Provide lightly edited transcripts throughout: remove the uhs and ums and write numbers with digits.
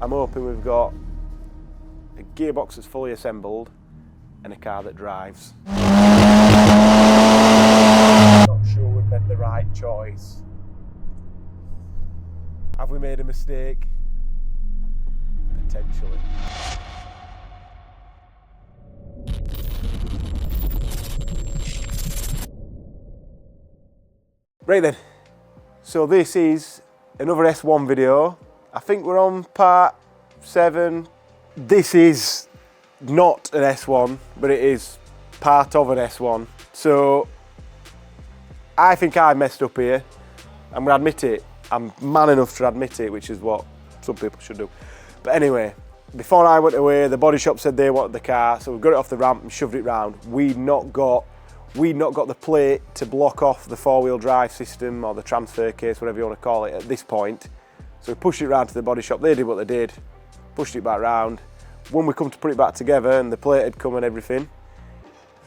I'm hoping we've got a gearbox that's fully assembled and a car that drives. Not sure we've made the right choice. Have we made a mistake? Potentially. Right then, so this is another S1 video. I think we're on part 7. This is not an S1, but it is part of an S1. So I think I messed up here. I'm gonna admit it. I'm man enough to admit it, which is what some people should do. But anyway, before I went away, the body shop said they wanted the car, so we got it off the ramp and shoved it round. We'd not got the plate to block off the 4-wheel drive system or the transfer case, whatever you want to call it, at this point. So we pushed it round to the body shop. They did what they did, pushed it back round. When we come to put it back together and the plate had come and everything,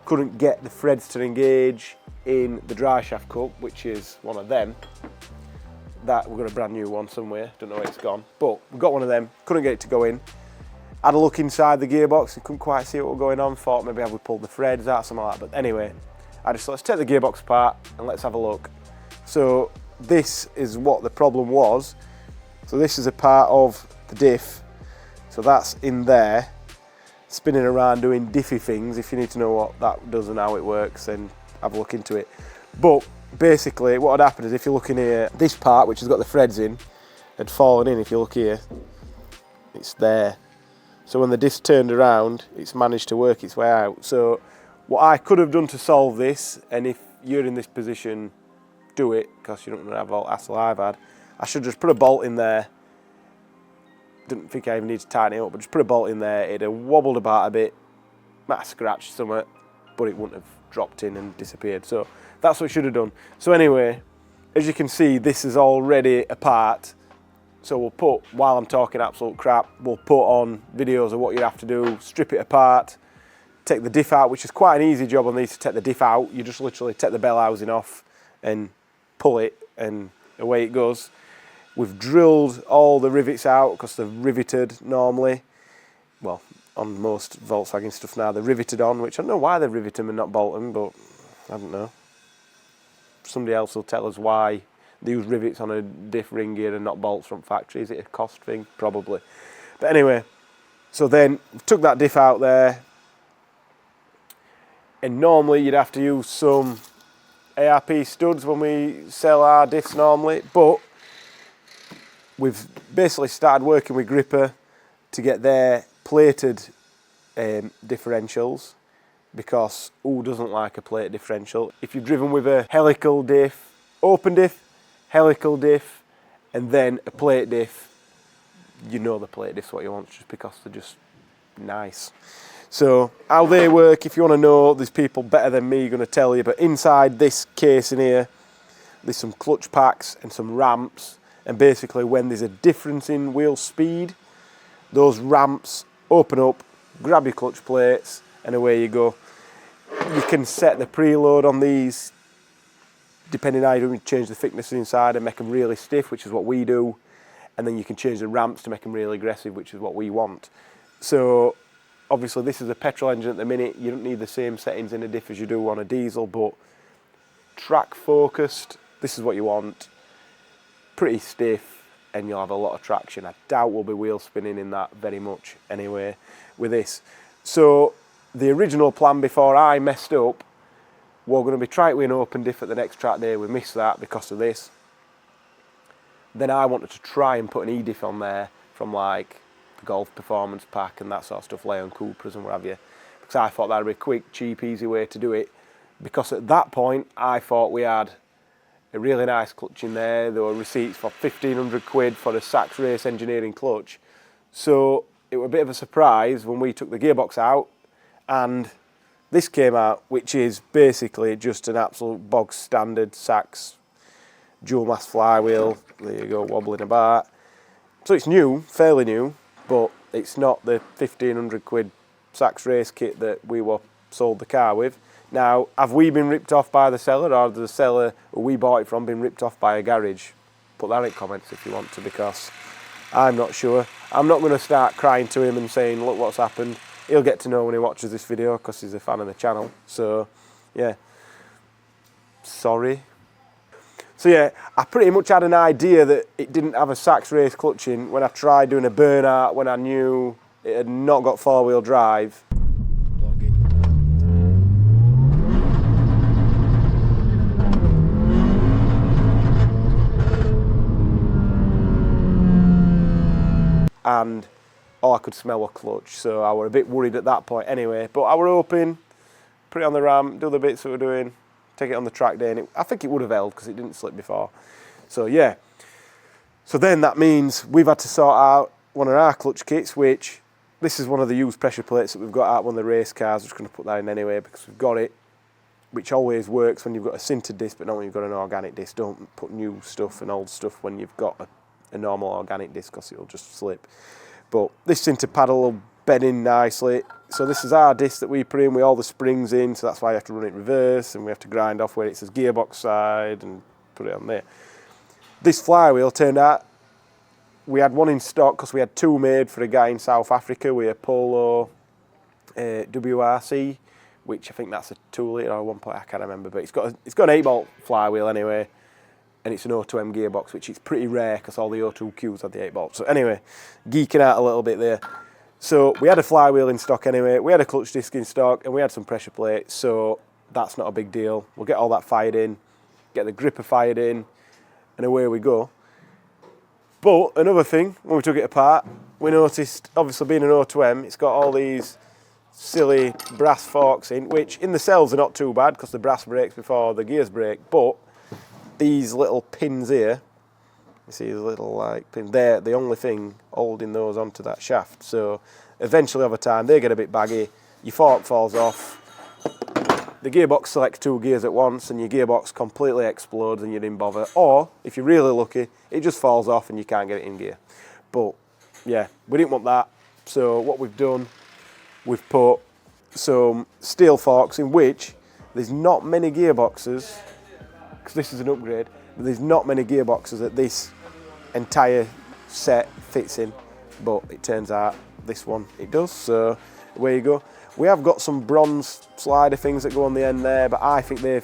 couldn't get the threads to engage in the dry shaft cup, which is one of them. That we've got a brand new one somewhere, don't know where it's gone, but we got one of them, couldn't get it to go in. Had a look inside the gearbox, we couldn't quite see what was going on, thought maybe have we pulled the threads out, something like that, but anyway, I just thought let's take the gearbox apart and let's have a look. So this is what the problem was. So this is a part of the diff, so that's in there, spinning around doing diffy things. If you need to know what that does and how it works, then have a look into it. But basically what had happened is, if you look in here, this part which has got the threads in had fallen in. If you look here, it's there. So when the diff's turned around, it's managed to work its way out. So what I could have done to solve this, and if you're in this position, do it, because you don't want to have all the hassle I've had, I should just put a bolt in there. Didn't think I even need to tighten it up, but just put a bolt in there. It'd have wobbled about a bit, might have scratched somewhere, but it wouldn't have dropped in and disappeared. So that's what I should have done. So anyway, as you can see, this is already apart. So we'll put, while I'm talking absolute crap, we'll put on videos of what you have to do, strip it apart, take the diff out, which is quite an easy job on these to take the diff out. You just literally take the bell housing off and pull it and away it goes. We've drilled all the rivets out because they're riveted normally. Well, on most Volkswagen stuff now, they're riveted on, which I don't know why they rivet them and not bolt them, but I don't know. Somebody else will tell us why they use rivets on a diff ring gear and not bolts from factory. Is it a cost thing? Probably. But anyway, so then took that diff out there, and normally you'd have to use some ARP studs when we sell our diffs normally, but we've basically started working with Gripper to get their plated differentials, because who doesn't like a plate differential? If you've driven with a helical diff, open diff, helical diff, and then a plate diff, you know the plate diff's what you want, just because they're just nice. So how they work, if you want to know, there's people better than me going to tell you, but inside this case in here, there's some clutch packs and some ramps, and basically when there's a difference in wheel speed, those ramps open up, grab your clutch plates, and away you go. You can set the preload on these, depending how you do, change the thickness inside and make them really stiff, which is what we do, and then you can change the ramps to make them really aggressive, which is what we want. So obviously this is a petrol engine at the minute, you don't need the same settings in a diff as you do on a diesel, but track focused, this is what you want. Pretty stiff, and you'll have a lot of traction. I doubt we'll be wheel spinning in that very much anyway with this. So the original plan before I messed up, we're going to be trying with an open diff at the next track day. We missed that because of this. Then I wanted to try and put an E-diff on there from like the Golf Performance Pack and that sort of stuff, Leon Cupras and what have you, because I thought that would be a quick, cheap, easy way to do it, because at that point I thought we had a really nice clutch in there. There were receipts for 1,500 quid for a Sachs Race Engineering clutch. So it was a bit of a surprise when we took the gearbox out and this came out, which is basically just an absolute bog standard Sachs dual mass flywheel. There you go, wobbling about. So it's new, fairly new, but it's not the 1,500 quid Sachs Race kit that we were sold the car with. Now, have we been ripped off by the seller, or has the seller who we bought it from been ripped off by a garage? Put that in comments if you want to, because I'm not sure. I'm not going to start crying to him and saying, look what's happened. He'll get to know when he watches this video because he's a fan of the channel. So, yeah. Sorry. So yeah, I pretty much had an idea that it didn't have a Sachs race clutching when I tried doing a burnout when I knew it had not got four-wheel drive. And all I could smell was clutch, so I were a bit worried at that point anyway. But I were hoping, put it on the ramp, do the bits that we're doing, take it on the track day, and I think it would have held because it didn't slip before. So yeah. So then that means we've had to sort out one of our clutch kits, which this is one of the used pressure plates that we've got out one of the race cars. I'm just going to put that in anyway because we've got it, which always works when you've got a sintered disc, but not when you've got an organic disc. Don't put new stuff and old stuff when you've got a normal organic disc because it'll just slip. But this sintered paddle will bed in nicely. So this is our disc that we put in with all the springs in, so that's why you have to run it reverse and we have to grind off where it says gearbox side and put it on there. This flywheel turned out, we had one in stock because we had two made for a guy in South Africa with a Polo WRC, which I think that's a 2 litre or 1 I can't remember, but it's got an 8-bolt flywheel anyway, and it's an O2M gearbox, which is pretty rare because all the O2Qs had the 8-bolt. So anyway, geeking out a little bit there. So we had a flywheel in stock anyway, we had a clutch disc in stock, and we had some pressure plates, so that's not a big deal. We'll get all that fired in, get the gripper fired in, and away we go. But another thing, when we took it apart, we noticed, obviously being an O2M, it's got all these silly brass forks in, which in the cells are not too bad because the brass breaks before the gears break, but these little pins here, you see the little like pins, they're the only thing holding those onto that shaft. So eventually over time they get a bit baggy, your fork falls off, the gearbox selects 2 gears at once and your gearbox completely explodes and you didn't bother. Or if you're really lucky, it just falls off and you can't get it in gear. But yeah, we didn't want that. So what we've done, we've put some steel forks in which there's not many gearboxes, because this is an upgrade, but there's not many gearboxes that this entire set fits in, but it turns out this one it does, so away you go. We have got some bronze slider things that go on the end there, but I think they're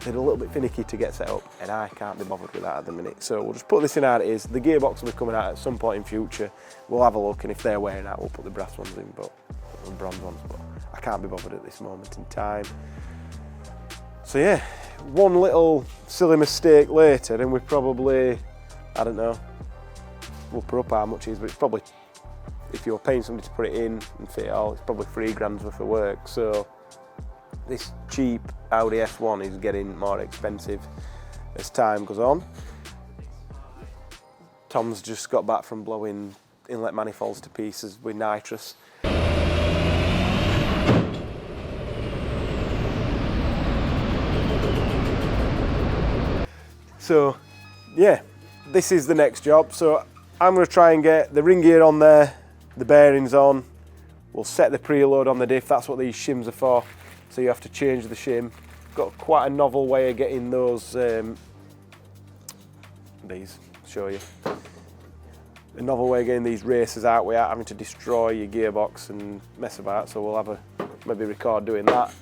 a little bit finicky to get set up, and I can't be bothered with that at the minute. So we'll just put this in how it is. The gearbox will be coming out at some point in future. We'll have a look, and if they're wearing out, we'll put the brass ones in, but the bronze ones. But I can't be bothered at this moment in time. So yeah, one little silly mistake later, and we probably, I don't know, we'll put up how much it is, but it's probably, if you're paying somebody to put it in and fit it all, it's probably £3 worth of work. So this cheap Audi S1 is getting more expensive as time goes on. Tom's just got back from blowing inlet manifolds to pieces with nitrous. So yeah, this is the next job. So I'm going to try and get the ring gear on there, the bearings on. We'll set the preload on the diff. That's what these shims are for. So you have to change the shim. Got quite a novel way of getting those, these, show you. A novel way of getting these racers out without having to destroy your gearbox and mess about. So we'll have a, maybe record doing that.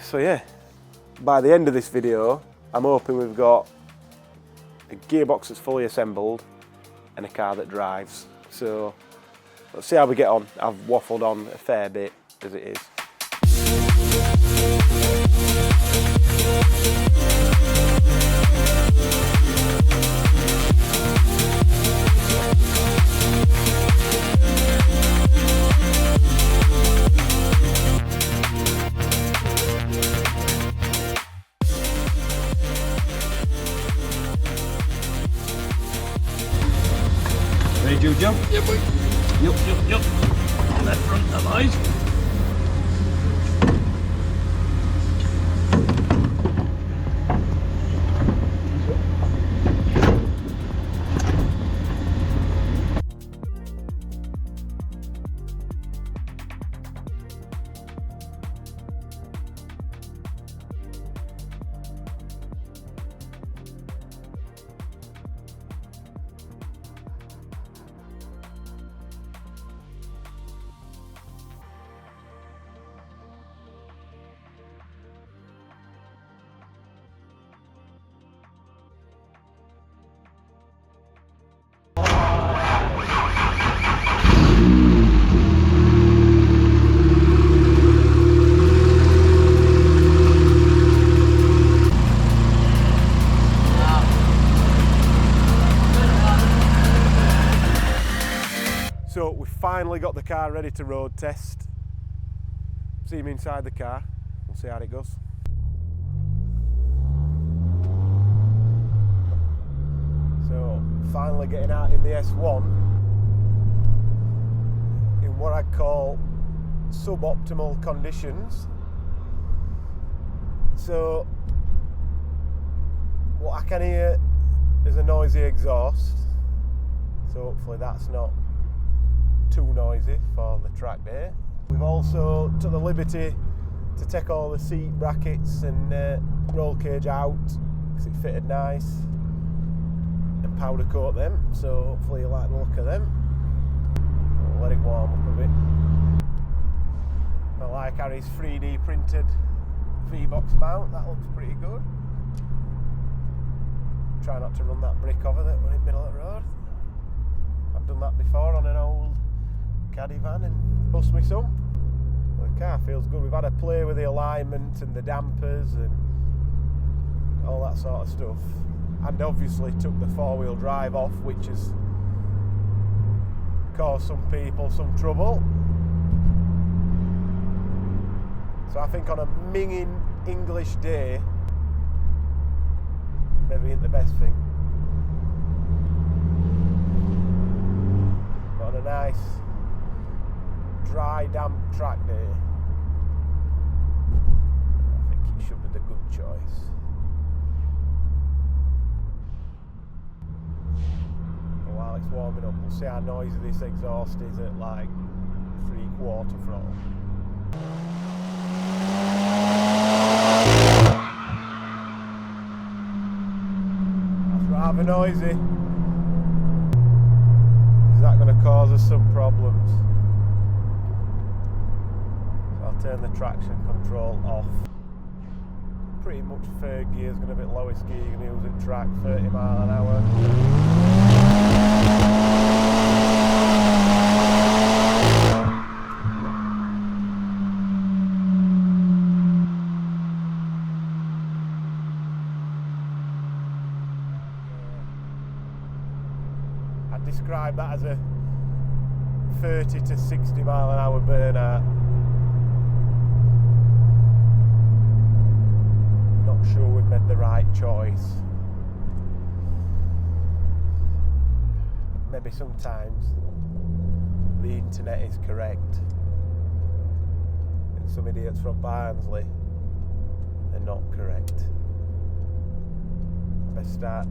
So yeah, by the end of this video, I'm hoping we've got a gearbox that's fully assembled and a car that drives. So let's see how we get on. I've waffled on a fair bit as it is. Ready to jump? Yeah, boy. Yup. Left front alive. So we finally got the car ready to road test. See me inside the car, we'll see how it goes. So finally getting out in the S1 in what I call suboptimal conditions. So what I can hear is a noisy exhaust, so hopefully that's not too noisy for the track day. We've also took the liberty to take all the seat brackets and roll cage out because it fitted nice, and powder coat them, so hopefully you like the look of them. I'll let it warm up a bit. I like Harry's 3D printed V-box mount, that looks pretty good. Try not to run that brick over that we're in the middle of the road. I've done that before on an old caddy van and bust me some. The car feels good. We've had a play with the alignment and the dampers and all that sort of stuff. And obviously took the four-wheel drive off, which has caused some people some trouble. So I think on a minging English day, maybe ain't the best thing. But on a nice, dry, damp track day, I think it should be the good choice. But while it's warming up, we'll see how noisy this exhaust is at like 3/4 throttle. Rather noisy. Is that going to cause us some problems? So I'll turn the traction control off. Pretty much third gear is going to be lowest gear you're going to use at track, 30 mile an hour. Describe that as a 30 to 60 mile an hour burnout. Not sure we've made the right choice. Maybe sometimes the internet is correct and some idiots from Barnsley are not correct. I best start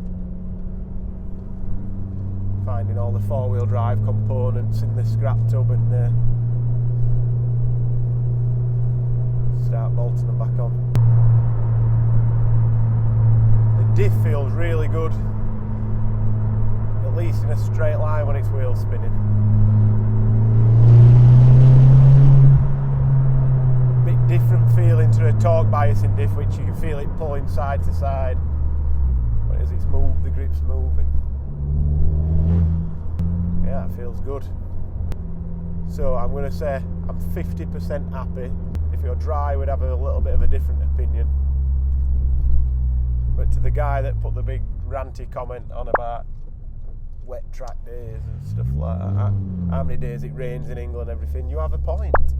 finding all the four-wheel drive components in the scrap tub and start bolting them back on. The diff feels really good, at least in a straight line when it's wheel spinning. Bit different feeling to a torque biasing diff, which you can feel it pulling side to side, but as it's moved, the grip's moving. Yeah, it feels good. So I'm going to say I'm 50% happy. If you're dry, we'd have a little bit of a different opinion. But to the guy that put the big ranty comment on about wet track days and stuff like that, how many days it rains in England and everything, you have a point.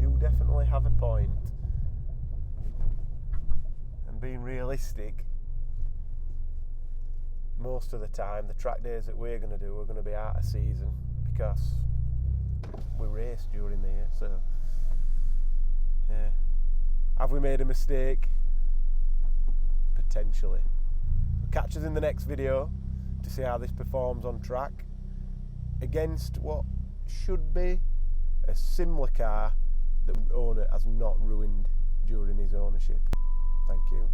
You definitely have a point. And being realistic, most of the time, the track days that we're going to do are going to be out of season because we race during the year. So, yeah. Have we made a mistake? Potentially. Catch us in the next video to see how this performs on track against what should be a similar car that the owner has not ruined during his ownership. Thank you.